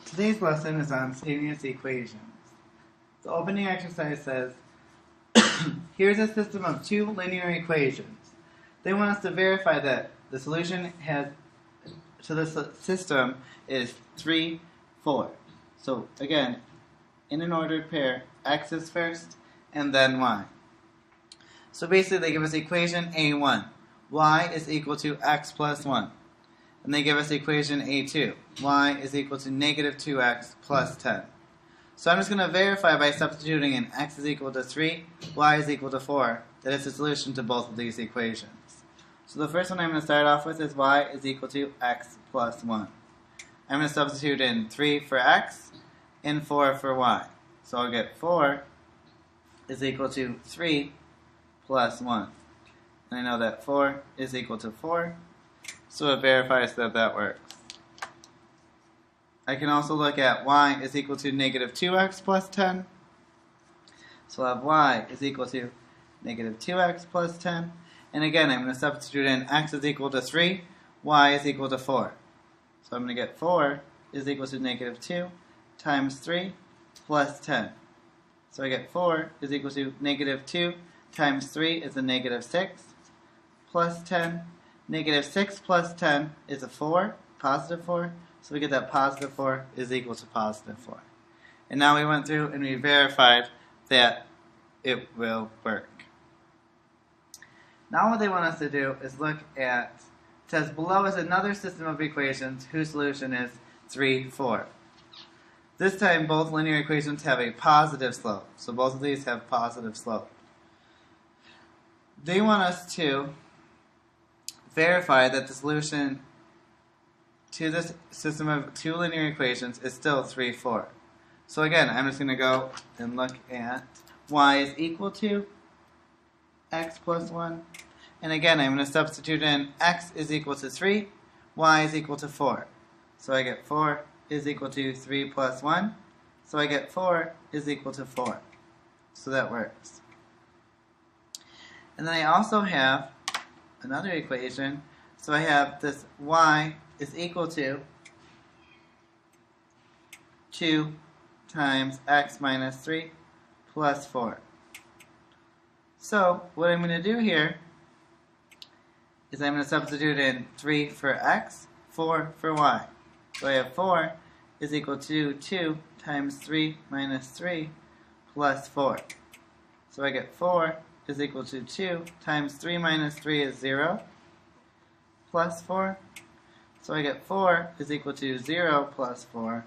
Today's lesson is on simultaneous equations. The opening exercise says, here's a system of two linear equations. They want us to verify that the solution to this system is 3, 4. So again, in an ordered pair, x is first and then y. So basically they give us equation A1. Y is equal to x plus 1. And they give us equation A2. Y is equal to negative 2x plus 10. So I'm just going to verify by substituting in x is equal to 3, y is equal to 4, that it's a solution to both of these equations. So the first one I'm going to start off with is y is equal to x plus 1. I'm going to substitute in 3 for x and 4 for y. So I'll get 4 is equal to 3 plus 1. And I know that 4 is equal to 4. So it verifies that that works. I can also look at y is equal to negative 2x plus 10. So I'll have y is equal to negative 2x plus 10. And again, I'm going to substitute in x is equal to 3, y is equal to 4. So I'm going to get 4 is equal to negative 2 times 3 plus 10. So I get 4 is equal to negative 2 times 3 is a negative 6 plus 10. Negative 6 plus 10 is a 4, positive 4. So we get that positive 4 is equal to positive 4. And now we went through and we verified that it will work. Now what they want us to do is look at, it says below is another system of equations whose solution is 3, 4. This time both linear equations have a positive slope. So both of these have positive slope. They want us to verify that the solution to this system of two linear equations is still 3, 4. So again, I'm just going to go and look at y is equal to x plus 1. And again, I'm going to substitute in x is equal to 3, y is equal to 4. So I get 4 is equal to 3 plus 1. So I get 4 is equal to 4. So that works. And then I also have another equation. So I have this y is equal to 2 times x minus 3 plus 4. So what I'm going to do here is I'm going to substitute in 3 for x, 4 for y. So I have 4 is equal to 2 times 3 minus 3 plus 4. So I get 4 is equal to 2 times 3 minus 3 is 0 plus 4. So I get 4 is equal to 0 plus 4,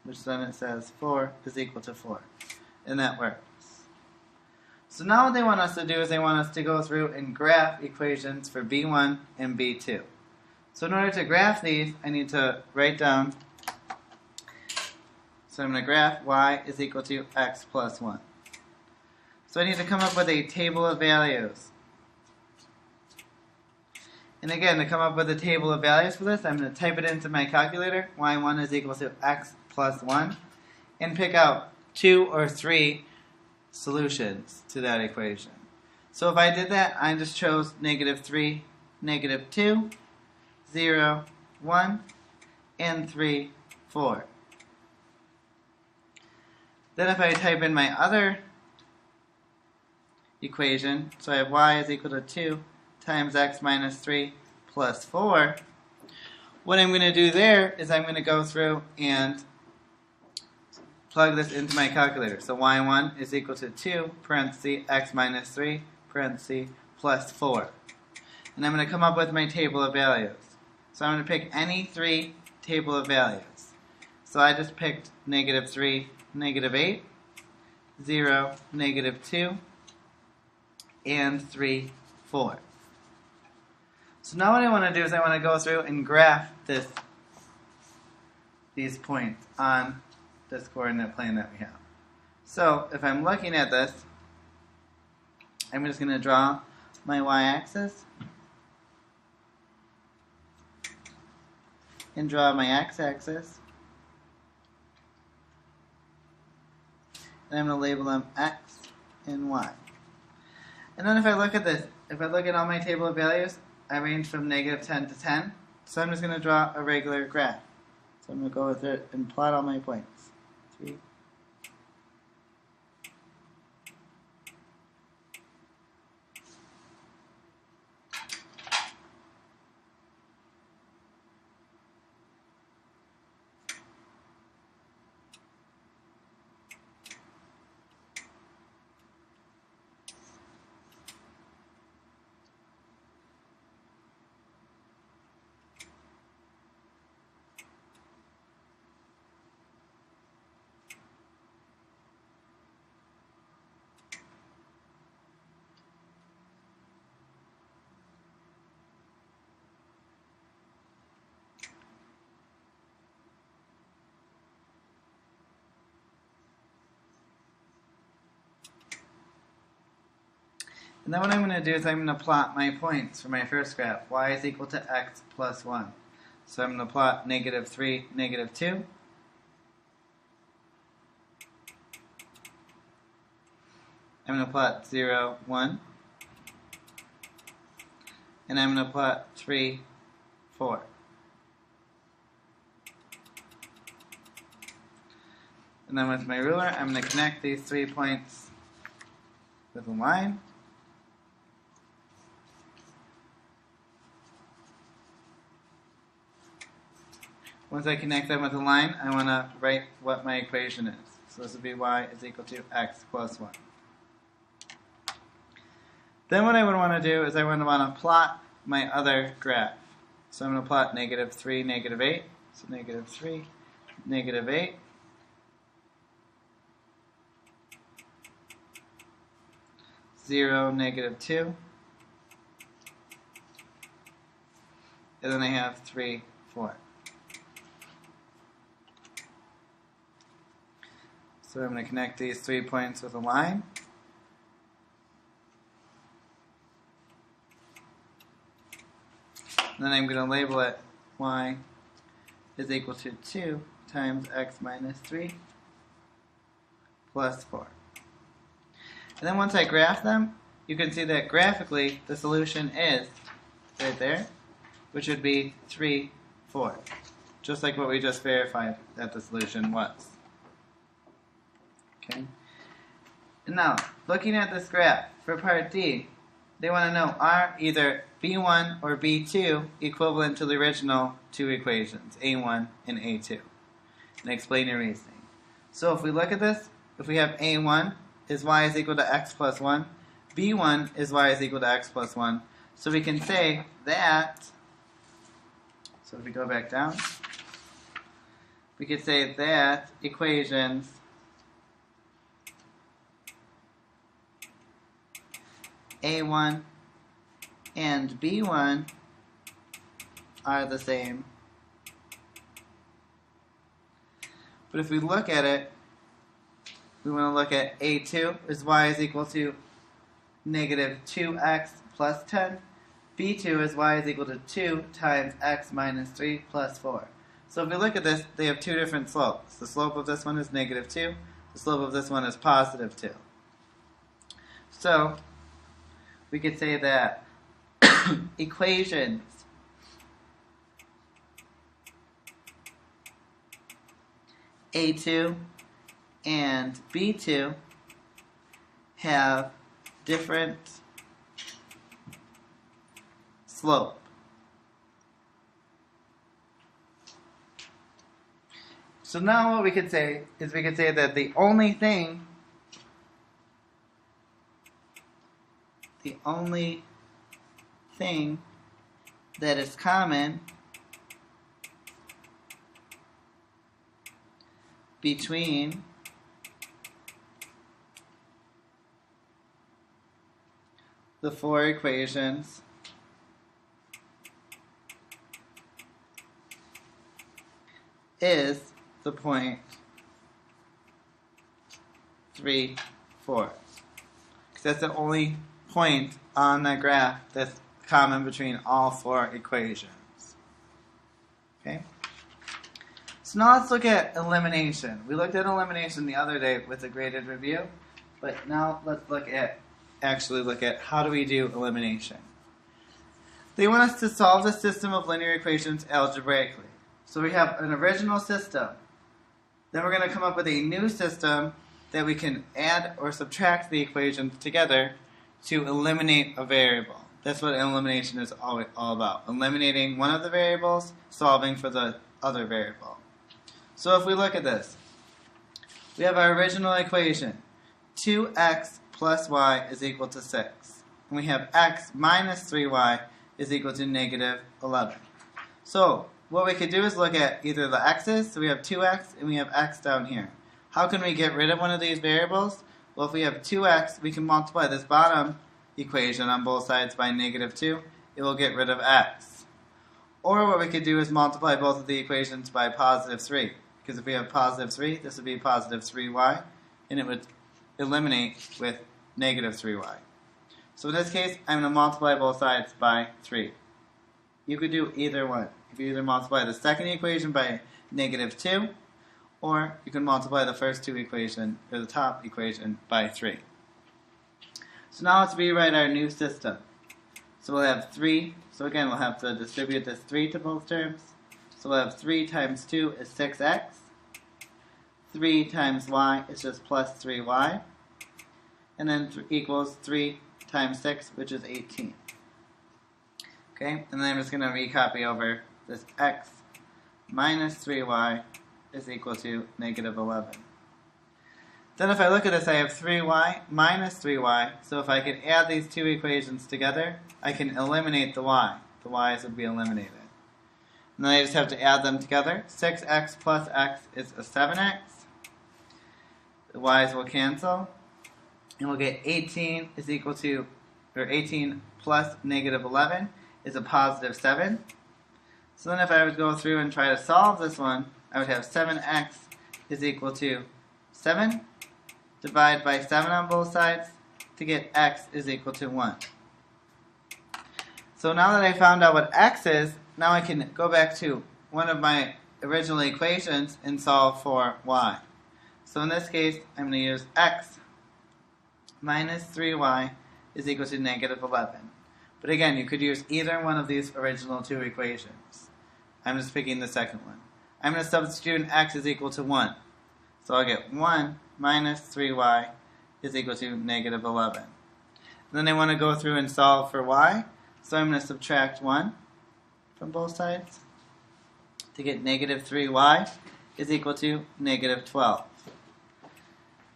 which then it says 4 is equal to 4. And that works. So now what they want us to do is they want us to go through and graph equations for B1 and B2. So in order to graph these, I need to write down, so I'm going to graph y is equal to x plus 1. So I need to come up with a table of values. And again, to come up with a table of values for this, I'm going to type it into my calculator, y1 is equal to x plus 1, and pick out 2 or 3 solutions to that equation. So if I did that, I just chose negative 3, negative 2, 0, 1, and 3, 4. Then if I type in my other equation, so I have y is equal to 2 times x minus 3 plus 4, what I'm going to do there is I'm going to go through and plug this into my calculator. So y1 is equal to 2 parenthesis x minus 3 parenthesis plus 4. And I'm going to come up with my table of values. So I'm going to pick any 3 table of values. So I just picked negative 3, negative 8, 0, negative 2, and 3, 4. So now what I want to do is I want to go through and graph these points on this coordinate plane that we have. So if I'm looking at this, I'm just going to draw my y-axis and draw my x-axis. And I'm going to label them x and y. And then if I look at this, if I look at all my table of values, I range from negative 10 to 10. So I'm just going to draw a regular graph. So I'm going to go with it and plot all my points. 3. And then what I'm going to do is I'm going to plot my points for my first graph. Y is equal to x plus 1. So I'm going to plot negative 3, negative 2. I'm going to plot 0, 1. And I'm going to plot 3, 4. And then with my ruler, I'm going to connect these 3 points with a line. Once I connect them with a line, I want to write what my equation is. So this would be y is equal to x plus 1. Then what I would want to do is I would want to plot my other graph. So I'm going to plot negative 3, negative 8. So negative 3, negative 8. Zero, negative 2. And then I have 3, 4. So I'm going to connect these 3 points with a line. And then I'm going to label it y is equal to 2 times x minus 3 plus 4. And then once I graph them, you can see that graphically the solution is right there, which would be 3, 4. Just like what we just verified that the solution was. Okay. And now, looking at this graph, for part D, they want to know, are either B1 or B2 equivalent to the original 2 equations, A1 and A2? And explain your reasoning. So if we look at this, if we have A1 is y is equal to x plus 1, B1 is y is equal to x plus 1, so we can say that, so if we go back down, we could say that equations A1 and B1 are the same. But if we look at it, we want to look at A2 is y is equal to negative 2x plus 10. B2 is y is equal to 2 times x minus 3 plus 4. So if we look at this, they have 2 different slopes. The slope of this one is negative 2. The slope of this one is positive 2. So we could say that equations A2 and B2 have different slope. So now what we could say is we could say that the only thing that is common between the 4 equations is the point 3, 4. Because that's the only point on the graph that's common between all 4 equations. Okay? So now let's look at elimination. We looked at elimination the other day with a graded review, but now let's actually look at how do we do elimination. They want us to solve the system of linear equations algebraically. So we have an original system. Then we're going to come up with a new system that we can add or subtract the equations together to eliminate a variable. That's what elimination is all about. Eliminating one of the variables, solving for the other variable. So if we look at this, we have our original equation. 2x plus y is equal to 6. And we have x minus 3y is equal to negative 11. So what we could do is look at either the x's, so we have 2x and we have x down here. How can we get rid of one of these variables? Well, if we have 2x, we can multiply this bottom equation on both sides by negative 2. It will get rid of x. Or what we could do is multiply both of the equations by positive 3. Because if we have positive 3, this would be positive 3y, and it would eliminate with negative 3y. So in this case, I'm going to multiply both sides by 3. You could do either one. You could either multiply the second equation by negative 2, or you can multiply the first two equations, or the top equation, by 3. So now let's rewrite our new system. So we'll have 3. So again, we'll have to distribute this 3 to both terms. So we'll have 3 times 2 is 6x. 3 times y is just plus 3y. And then equals 3 times 6, which is 18. Okay, and then I'm just going to recopy over this x minus 3y is equal to negative 11. Then if I look at this, I have 3y minus 3y. So if I could add these two equations together, I can eliminate the y. The y's would be eliminated. And then I just have to add them together. 6x plus x is a 7x. The y's will cancel. And we'll get 18 is equal to, or 18 plus negative 11 is a positive 7. So then if I would go through and try to solve this one, I would have 7x is equal to 7. Divide by 7 on both sides to get x is equal to 1. So now that I found out what x is, now I can go back to one of my original equations and solve for y. So in this case, I'm going to use x minus 3y is equal to negative 11. But again, you could use either one of these original two equations. I'm just picking the second one. I'm going to substitute x is equal to 1. So I'll get 1 minus 3y is equal to negative 11. And then I want to go through and solve for y. So I'm going to subtract 1 from both sides to get negative 3y is equal to negative 12.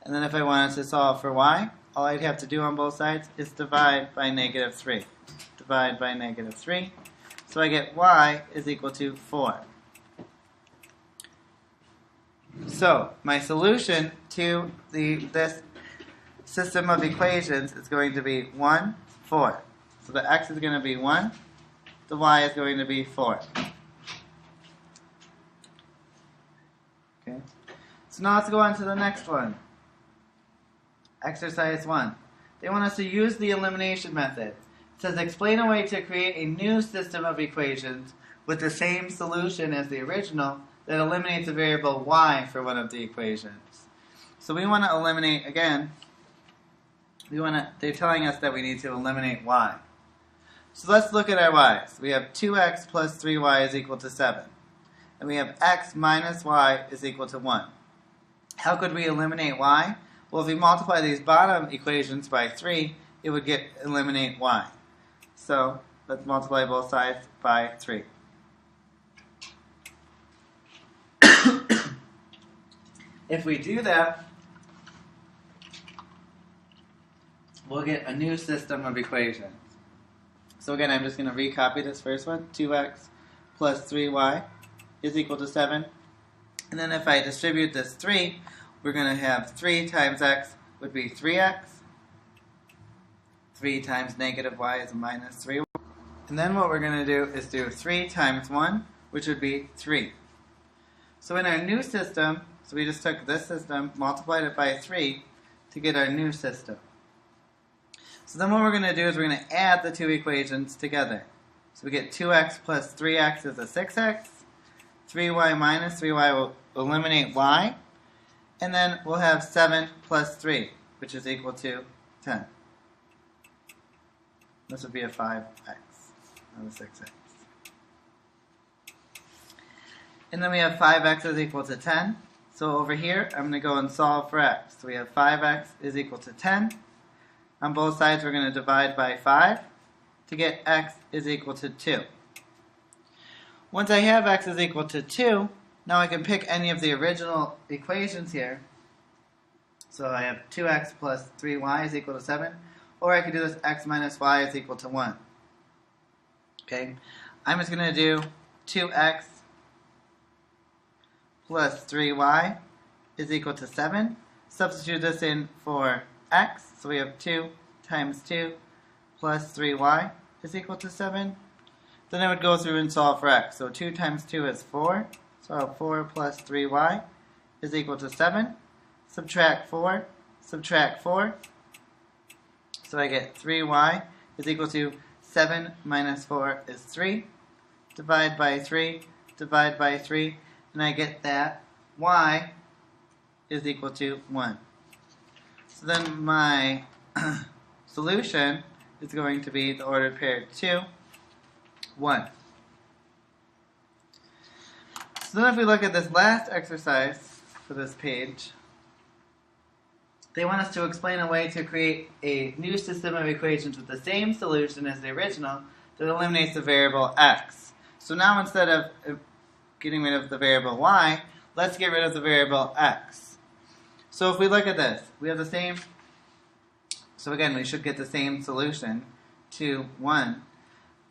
And then if I wanted to solve for y, all I'd have to do on both sides is divide by negative 3. Divide by negative 3. So I get y is equal to 4. So my solution to this system of equations is going to be 1, 4. So the x is going to be 1. The y is going to be 4. Okay. So now let's go on to the next one. Exercise 1. They want us to use the elimination method. It says explain a way to create a new system of equations with the same solution as the original that eliminates a variable y for one of the equations. So we want to eliminate, again, they're telling us that we need to eliminate y. So let's look at our y's. We have 2x plus 3y is equal to 7. And we have x minus y is equal to 1. How could we eliminate y? Well, if we multiply these bottom equations by 3, it would eliminate y. So let's multiply both sides by 3. If we do that, we'll get a new system of equations. So again, I'm just going to recopy this first one. 2x plus 3y is equal to 7. And then if I distribute this 3, we're going to have 3 times x would be 3x. 3 times negative y is a minus 3. And then what we're going to do is do 3 times 1, which would be 3. So in our new system, so we just took this system, multiplied it by 3 to get our new system. So then what we're going to do is we're going to add the two equations together. So we get 2x plus 3x is a 6x. 3y minus 3y will eliminate y. And then we'll have 7 plus 3, which is equal to 10. This would be a 5x, not a 6x. And then we have 5x is equal to 10. So over here, I'm going to go and solve for x. So we have 5x is equal to 10. On both sides, we're going to divide by 5 to get x is equal to 2. Once I have x is equal to 2, now I can pick any of the original equations here. So I have 2x plus 3y is equal to 7. Or I could do this x minus y is equal to 1. Okay, I'm just going to do 2x plus 3y is equal to 7. Substitute this in for x. So we have 2 times 2 plus 3y is equal to 7. Then I would go through and solve for x. So 2 times 2 is 4. So 4 plus 3y is equal to 7. Subtract 4. Subtract 4. So I get 3y is equal to 7 minus 4 is 3. Divide by 3. Divide by 3. And I get that y is equal to 1. So then my solution is going to be the ordered pair 2, 1. So then if we look at this last exercise for this page, they want us to explain a way to create a new system of equations with the same solution as the original that eliminates the variable x. So now instead of getting rid of the variable y, let's get rid of the variable x. So if we look at this, we have the same, so again, we should get the same solution, 2, 1.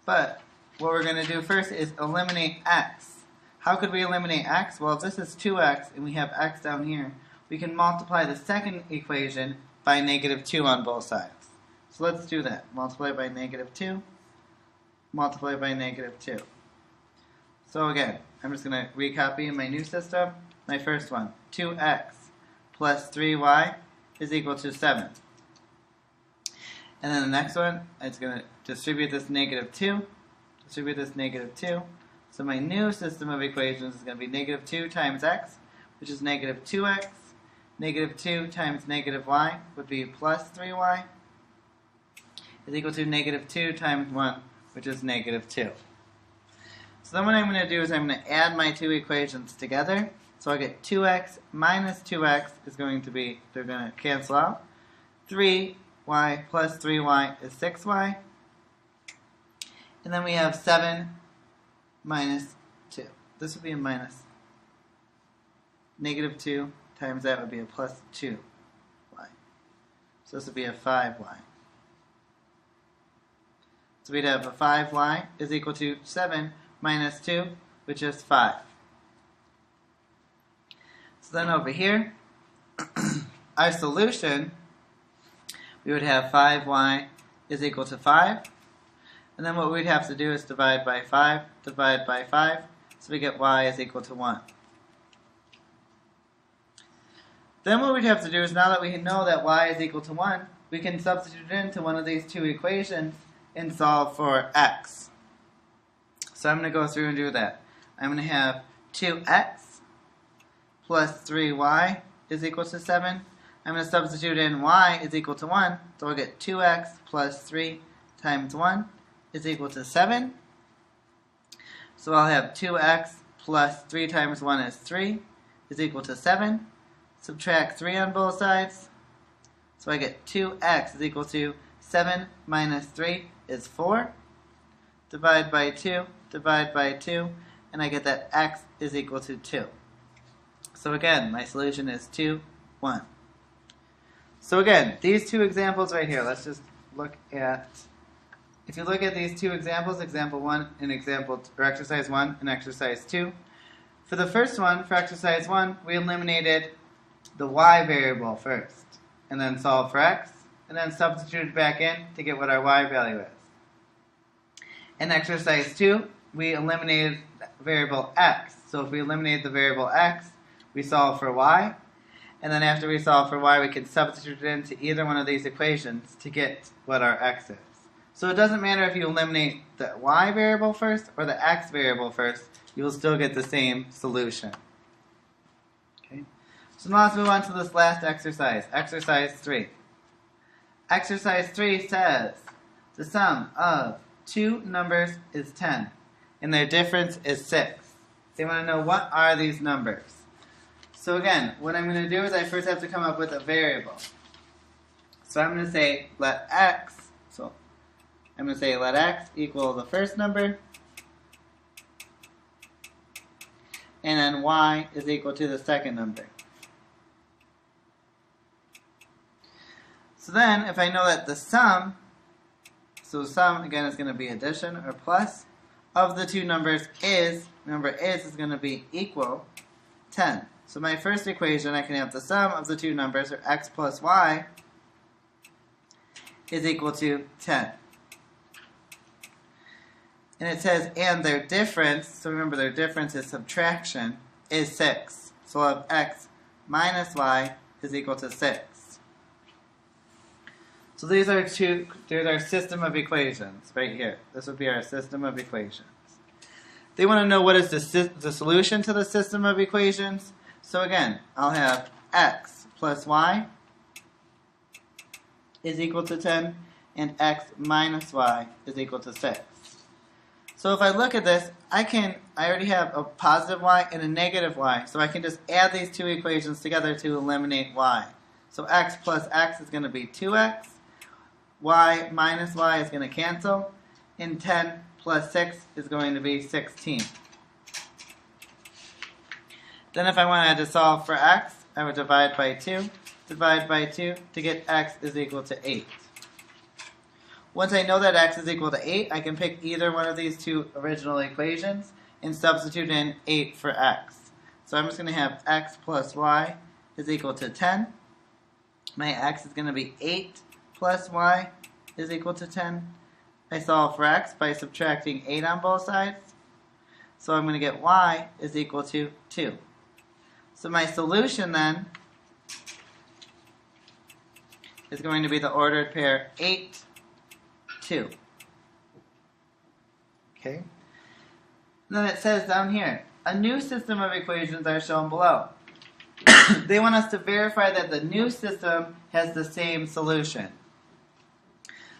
But what we're going to do first is eliminate x. How could we eliminate x? Well, if this is 2x and we have x down here, we can multiply the second equation by negative 2 on both sides. So let's do that. Multiply by negative 2, multiply by negative 2. So again, I'm just going to recopy in my new system. My first one, 2x plus 3y is equal to 7. And then the next one, it's going to distribute this negative 2, distribute this negative 2. So my new system of equations is going to be negative 2 times x, which is negative 2x. Negative 2 times negative y would be plus 3y, is equal to negative 2 times 1, which is negative 2. So then what I'm going to do is I'm going to add my two equations together. So I get 2x minus 2x is going to be, they're going to cancel out. 3y plus 3y is 6y. And then we have 7 minus 2. This would be a minus. Negative 2 times that would be a plus 2y. So this would be a 5y. So we'd have a 5y is equal to 7 minus 2, which is 5. So then over here, our solution, we would have 5y is equal to 5. And then what we'd have to do is divide by 5, divide by 5, so we get y is equal to 1. Then what we'd have to do is, now that we know that y is equal to 1, we can substitute it into one of these two equations and solve for x. So I'm going to go through and do that. I'm going to have 2x plus 3y is equal to 7. I'm going to substitute in y is equal to 1, so I'll get 2x plus 3 times 1 is equal to 7. So I'll have 2x plus 3 times 1 is 3 is equal to 7. Subtract 3 on both sides. So I get 2x is equal to 7 minus 3 is 4. Divide by 2, divide by 2, and I get that x is equal to 2. So again, my solution is 2, 1. So again, these two examples right here, let's just look at, if you look at these two examples, example 1 and exercise 1 and exercise 2. For the first one, for exercise 1, we eliminated the y variable first, and then solved for x, and then substituted back in to get what our y value is. In exercise 2, we eliminated variable x. So if we eliminate the variable x, we solve for y, and then after we solve for y, we can substitute it into either one of these equations to get what our x is. So it doesn't matter if you eliminate the y variable first or the x variable first, you will still get the same solution. Okay. So now let's move on to this last exercise, exercise 3. Exercise 3 says the sum of two numbers is 10, and their difference is 6. They want to know what are these numbers. So again, what I'm going to do is I first have to come up with a variable. So I'm going to say let x, let x equal the first number, and then y is equal to the second number. So then, if I know that the sum, so sum again is going to be addition or plus, of the two numbers is, remember is going to be equal 10. So my first equation, I can have the sum of the two numbers, or x plus y, is equal to 10. And it says, and their difference, so remember their difference is subtraction, is 6. So we'll have x minus y is equal to 6. So there's our system of equations right here. This would be our system of equations. They want to know what is the solution to the system of equations. So again, I'll have x plus y is equal to 10, and x minus y is equal to 6. So if I look at this, I already have a positive y and a negative y, so I can just add these two equations together to eliminate y. So x plus x is going to be 2x, y minus y is going to cancel, and 10 plus 6 is going to be 16. Then if I wanted to solve for x, I would divide by 2 to get x is equal to 8. Once I know that x is equal to 8, I can pick either one of these two original equations and substitute in 8 for x. So I'm just going to have x plus y is equal to 10. My x is going to be 8 plus y is equal to 10. I solve for x by subtracting 8 on both sides. So I'm going to get y is equal to 2. So my solution then is going to be the ordered pair 8, 2. Okay. Then it says down here, a new system of equations are shown below. They want us to verify that the new system has the same solution.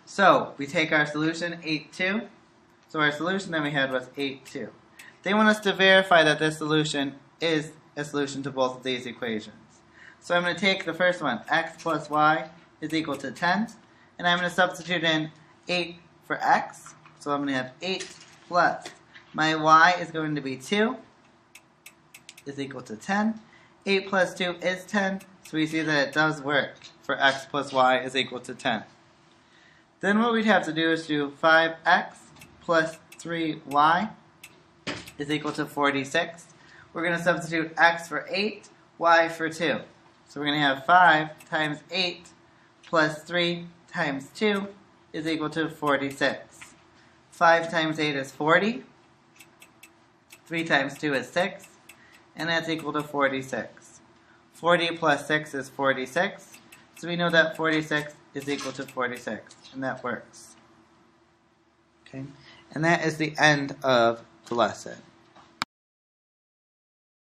So we take our solution 8, 2. So our solution that we had was 8, 2. They want us to verify that this solution is a solution to both of these equations. So I'm going to take the first one, x plus y is equal to 10, and I'm going to substitute in 8 for x. So I'm going to have 8 plus my y is going to be 2 is equal to 10. 8 plus 2 is 10, so we see that it does work for x plus y is equal to 10. Then what we'd have to do is do 5x plus 3y is equal to 46. We're going to substitute x for 8, y for 2. So we're going to have 5 times 8 plus 3 times 2 is equal to 46. 5 times 8 is 40. 3 times 2 is 6. And that's equal to 46. 40 plus 6 is 46. So we know that 46 is equal to 46. And that works. Okay? And that is the end of the lesson.